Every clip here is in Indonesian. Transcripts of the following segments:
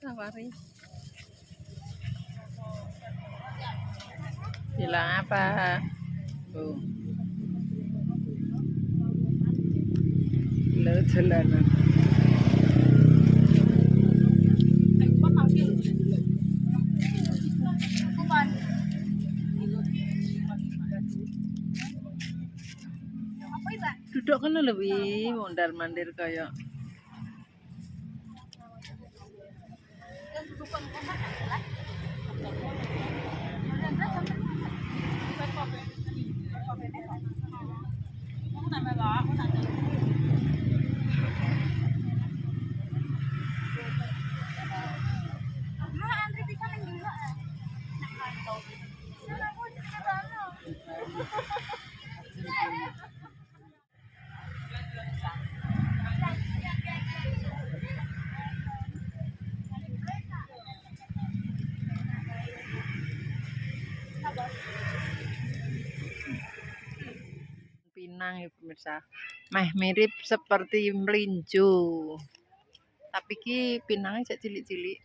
Tawari. Bilang apa? Oh. Lo jalanan. Duduk kan lebih mondar-mandir kayak. Pinang ya pemirsa, mirip seperti melinjo, tapi ki pinangnya cek cilik-cilik.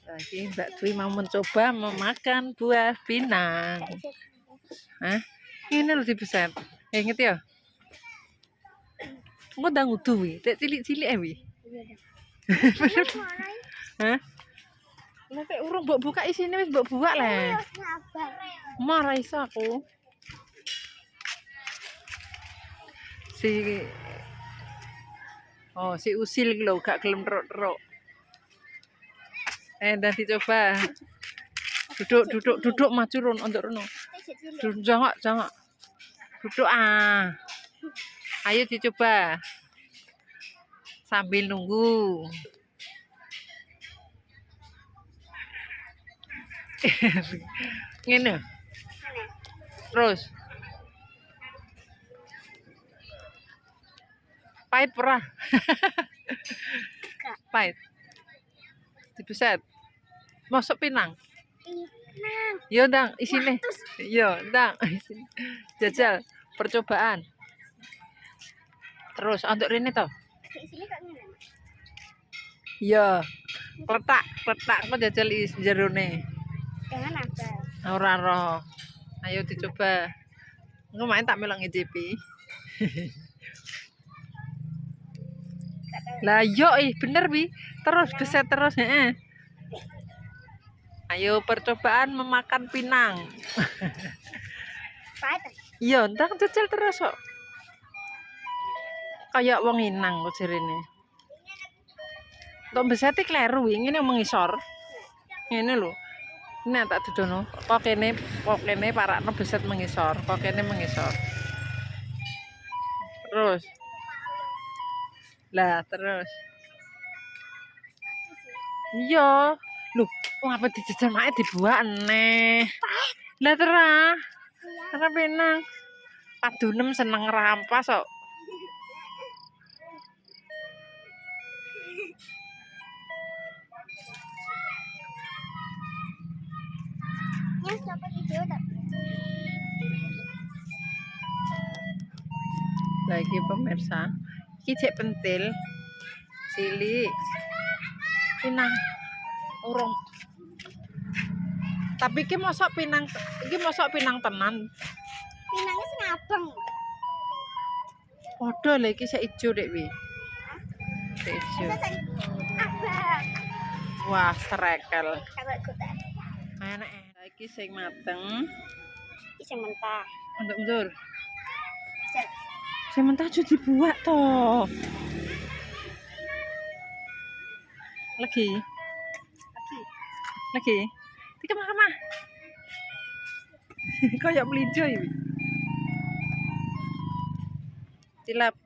Lagi Mbak Dwi mau mencoba memakan buah pinang. Hah? Ini loh dibeset. Ingat ya? Mau dangu tuh, cek cilik-cilik wi. Hah? Nanti urung mbok buka isine wis mbok buka le. Marah iso aku. Si usil lho gak gelem teruk-teruk. Dan dicoba. Duduk maju ron untuk rono. Jangan. Duduk Ayo dicoba. Sambil nunggu. Ngene. Terus. Pahit pernah. Pahit. Dibeset. Masuk pinang. Yo ndang isine. Yo ndang. Jajal percobaan. Terus untuk rene to. Iya. Kletak kok jajal jerone. Jangan apa. Ora roh. Ayo dicoba. Engko main tak melok ngicipi. Lah yo bener Bi. Terus beset terus Ayo percobaan memakan pinang. Iya, ndang jajal terus kok. Kayak wong inang kok jarene. Tok besete kleru ngene mengisor. Ngene lho. Ini tak dudono. Kok kene parakno beset mengisor, kok kene mengisor. Terus. Lah, terus. Iya. Loh, wong apa dijajal mae dibuak aneh. Lah terah. Karena penang. Padunem seneng rampas kok. Lagi pemirsa, iki cek pentil cilik pinang urung, tapi iki mosok pinang tenan. Pinangnya sing abang. Padha lho iki sik ijo Dek Wi. Sik ijo. Abang. Wah, serekel. Coba kutek. Enak. Iki sing mateng. Iki sing mentah. Mundur. Sing mentah aja dibuat toh. Lagi. Tika mah. Kayak melinjo iki. Dilap.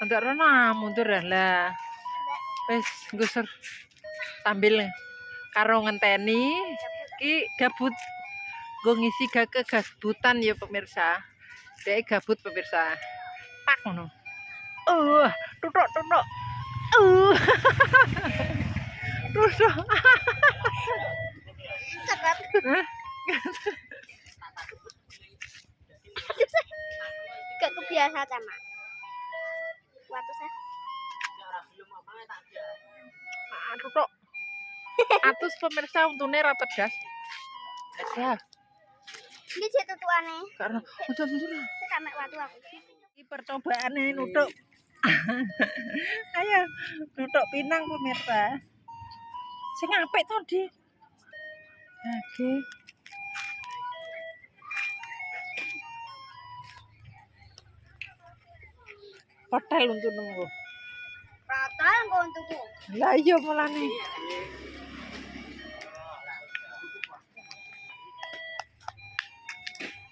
Untuk rono mundur lah. Wis gusur. Sambil karo ngenteni iki gabut. Gue ngisi kegabutan ya pemirsa. Dek gabut pemirsa. Tak ngono. Tutuk. Tutuk. Cakap. Hah? Gak kebiasa sama. Waktu saya. Aduh kok. Atus pemirsa untune ra pedas. Ya, Ini cek tutuane. karena udah mundur. Kita mek waktu aku. Iki percobaane nutuk. Ayo, nutuk pinang pemirsa. Sing apik to, Di. Oke. Hotel untuk nunggu. Rata engko untukku. Lah iya mulane.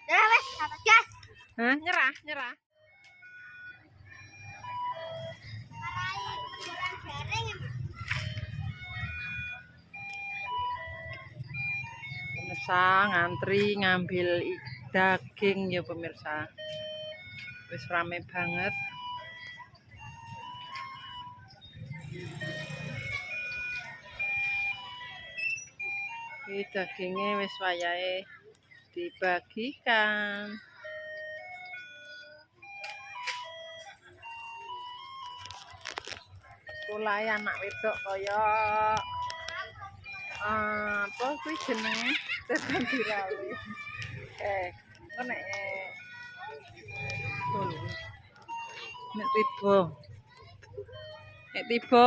Dah wes, kata gas. Hah, nyerah. Marai kebetulan garing emang. Pemirsa ngantri ngambil daging ya pemirsa. Wis rame banget. Ini dagingnya wis wayahe dibagikan. Mulai anak wedok kaya apa kuwi jenenge tekan dirawe. Kok nek nek tiba. Nek tiba.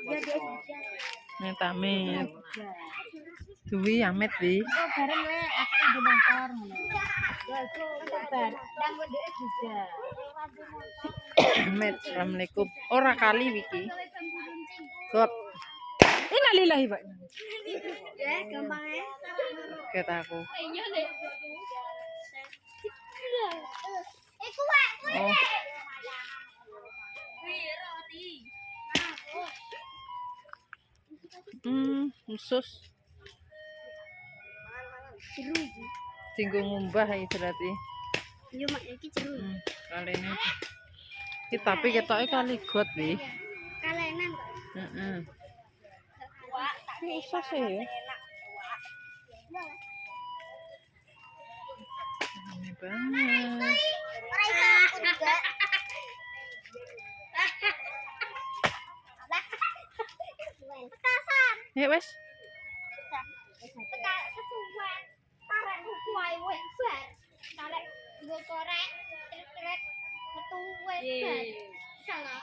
Ini kene. Nek tamet. Duwi Amet di. Oh, bareng we aku di motor ngono. Ya iku kabar. Nang ndek juga. Amet, assalamualaikum. Ora kali wiki. Gop. Innalillahi wa inna Ya, gampang ya. ilaihi aku. Iku wae. Oh, khusus Jeru iki. tinggu ngumbah iki berarti. Yo mak iki jeru. Kali ini. Tapi ketoke kali got wi. Kalenan kok. Heeh. Wah, Khusus ya. Rame banget. ora iso aku juga. Petasan. Ya wes. Peta kesuwen. Tarik buku ae wis bar. Tarik nggo korek, trek metu wis bar. Salah.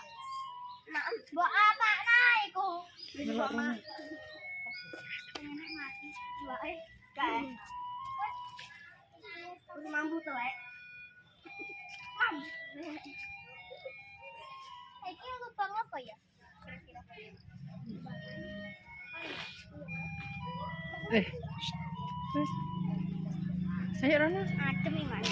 Mak mbok apa nah iku? Delok rene. Enak mati. Mbok kae. Wis mampu to, Lek. Iki lubang apa ya? Kira-kira. Wes. Ayo Rana. Adem iki, Mas.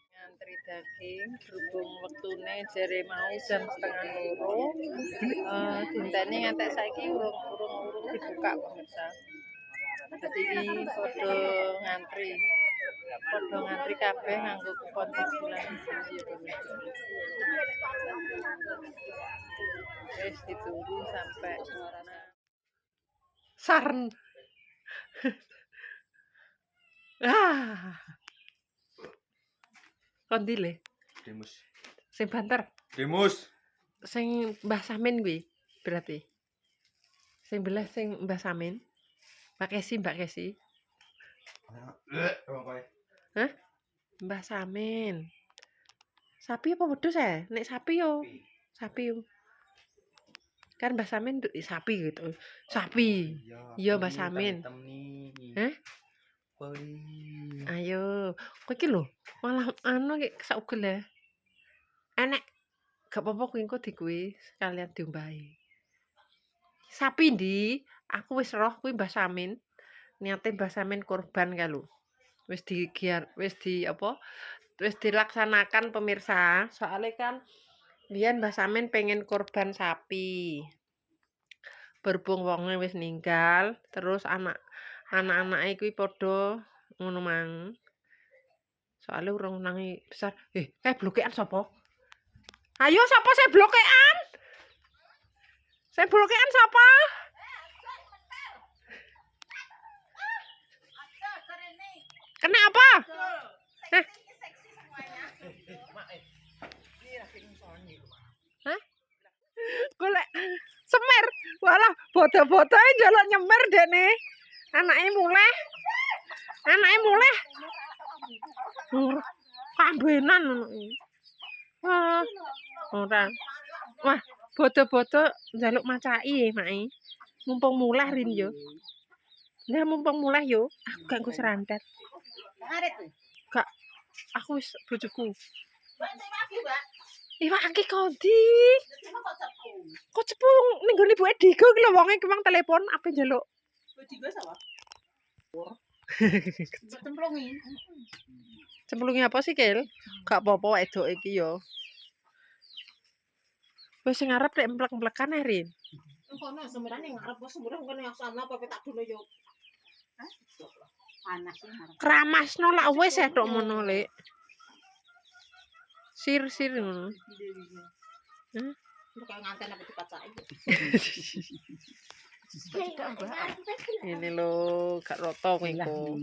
Ngantri daging berhubung wektune jare mau jam 1:30 dinteni ngantek saiki urung dibuka pemirsa. Dadi iki padha ngantri kabeh nganggo kupon dijualan ya pemirsa. Wis ditunggu sampai sarn. Kondi le Demus. sing banter. Demus. Sing Mbah Samin kuwi berarti. Sing belah sing Mbah Samin. Mbak Kesi. Hah? Mbah Samin. Sapi apa wedhus ya? Nek sapi yo. Sapi yo. Kan Mbah Samin sapi gitu. Sapi. Iya Mbah Samin. Hah? Ayo, kowe iki lho, malah iki saugel ya. Enek gak apa-apa kuwi engko dikuwi sekalian diombahi. Sapi ndi? Aku wis roh kuwi Mbah Samin. Niate Mbah Samin kurban ka lho. Wis dilaksanakan pemirsa. Soalnya kan biyen Mbah Samin pengen kurban sapi. Berhubung wonge wis ninggal, terus anak-anake kuwi padha ngono mang. Soale urung nangi besar. Kayak blokean sapa? Ayo sapa sing blokean? Sing blokean sapa? Kena apa? Hah? Golek semer. Walah, bodo-bodoe njaluk nyemer dene. Anake muleh. Kambenan ngono iki. Ora. Wah, bodo-bodo njaluk macaki mae. Mumpung muleh rin yo. Nah, mumpung muleh yo, aku gak nggo serantet. Gak. Aku wis bojoku. Iwake kondi. Kok cepu ning gone ibuke Digo ki lho wonge kemang telepon ape njaluk. Digo sapa? Cemplungi apa sih, Kel? Gak apa-apa wedok iki yo. Wis sing arep nek emplek-emplekan Rin. Engkono semirane ngarep wis semurah engko nek sana apa tak dono yo. Hah? Panas sih ngarep. Kramasno lak wis ya tok mono, Lek. Sir ngono. Hah? Kok nganten apa dipacaki. Ini lho, gak roto kowe engko.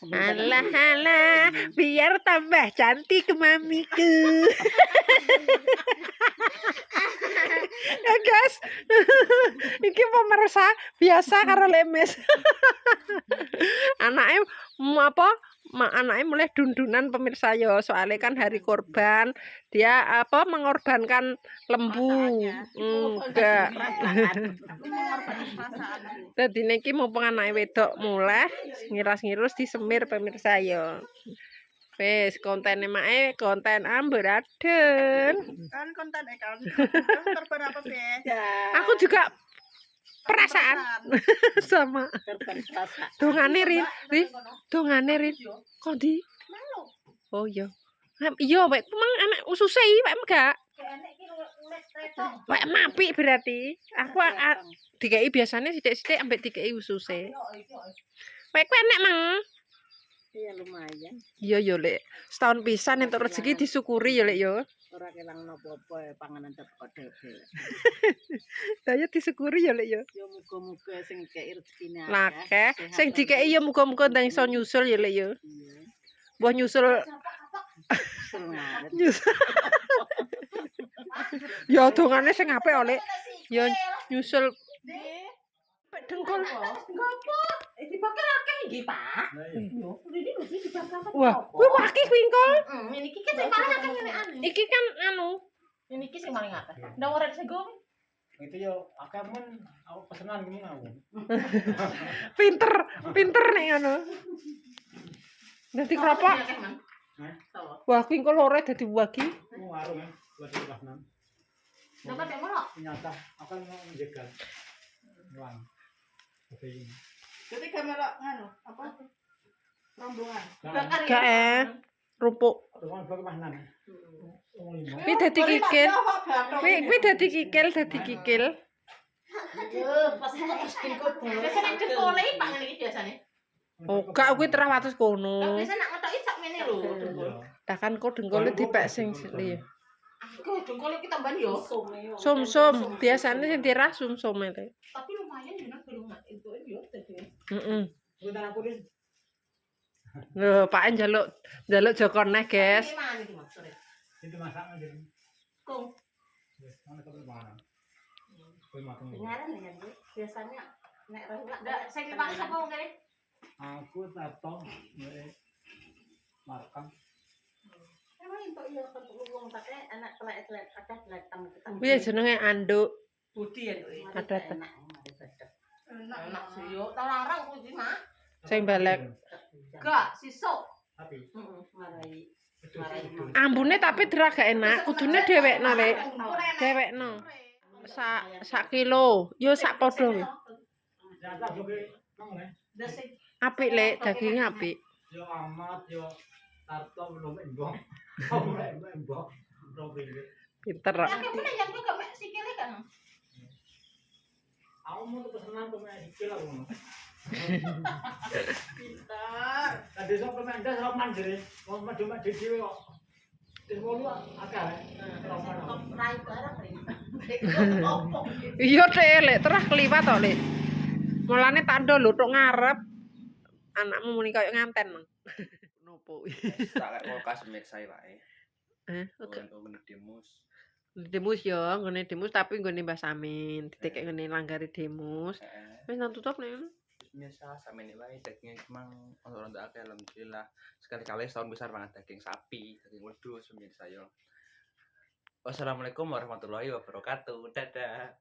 Alah, biar tambah cantik mamiku. Ya guys, iki pemirsa biasa karo lemes. Anaknya anaknya mulai dundunan pemirsa yo, soalnya kan hari korban dia mengorbankan lembu. Enggak. Dadi niki mumpung anake wedok mulai ngiras-ngirus disemir pemirsa yo. Wis kontene mae konten amburadul. Kan konten kan. Korban apa sih? Aku juga perasaan sama. Dongane Rin. Kondi. Oh iya. Iya, wek memang anak ususe wek enggak. Wek mapik berarti. Aku dikei biasanya sithik-sithik ambek dikei ususe. Wek enek mang. Iya lumayan. Iya yo Lek. Setahun pisan entuk rezeki disyukuri yo Lek yo. Ora kelang napa-apa panganan teko dhewe. Saya disyukuri ya Lek yo. Yo muga-muga sing kei rezekine Lakeh, sing dikei yo muga-muga ndang iso nyusul ya Lek yo. Mbah nyusul. Nyusul. Ya dongane sing apik Lek. Ya nyusul dengkul. Ngopo? Dibakar akeh iki, Pak. Yo, ini lho dibakar. Wah, kuwi akeh kuwi engko. Iki kan sing paling akeh ngene anu. Iki kan anu. Ini ki sing paling akeh. Ndak ora sego. Itu yo akeh men aku pesenan gini aku. Pinter nek ngono. Nanti keropok. Tahu. Wagi engko lore dadi wagi. Mau warung ya, buat di Bahnan. Dapat yang mana? Ternyata akan menjegal. Ulang. Oke ini. Ketika melok nganu apa? Rombongan. Jangan. Bakar Gak rupuk. Ruang bagi Bahnan. Oh, lima. Kuwi dadi kikil. Kuwi dadi kikil. Pas biasanya dengkole Pak ngene iki biasane. Oh, gak kuwi terah wates kono. Biasanya nak ngetoki sak mene lho. Iya. Lah kan kok dengkule dipek sing liya. Aku dengkole ki tambahan yo. Sum-sum, biasane sing dirah sum-sum e. Tapi lumayan ya belum itu yo dadi. Heeh. Udah aku din. Lho, Pak njaluk Joko neh, guys. Gimana iki maksudnya? Itu masak aja. Kong. Wes, mana kamu mana? Kau makan. Dengaran ya Bu. Biasanya nek rewak ndak saya dipakai sapa wong kene? Aku tato, makan. Emang itu iya ketemu wong pakai anak telek-telek ada telek tamu kita. Kuwi jenenge anduk. Budi ya tuh. Ada teh. Enak sih yo. Tak larang kuwi mah. Sing balek. Gak sisuk. Tapi Heeh, marai. itu Ambune tapi dirah gak enak, kudune dhewekno, Lek. Dhewekno. Sak kilo, yo sak padha kuwi. jatah juga nang ya. Desik. Apik, Lek, dagingnya apik. Yo amat yo tarto belum embong. Oh, embong. Belum pilih. Pinter. Yang kene yang juga mek sikile kan. Aku mau tuh pesenan tuh main sikil aku. Pintar. Tadi sok pemain dah sok mandiri. Mau cuma di sini kok. Terus mau lu akal ya. Rai barang nih. Iya, Dek, Lek, terah kliwat to, Lek. Mulane tak ndo lho tok ngarep. Anakmu muni koyo nganten, Mang. Nopo? Tak kayak kulkas pemirsa wae. Oke. Untuk demus. Demus yo, nggone demus tapi nggone Mbah Samin. Ditekek ngene langgari demus. Wis nang tutup nek. Biasa sama ini wae dagingnya emang orang tak akeh alhamdulillah. Sekali-kali setahun besar banget daging sapi, daging wedhus pemirsa yo. Wassalamualaikum warahmatullahi wabarakatuh. Dadah.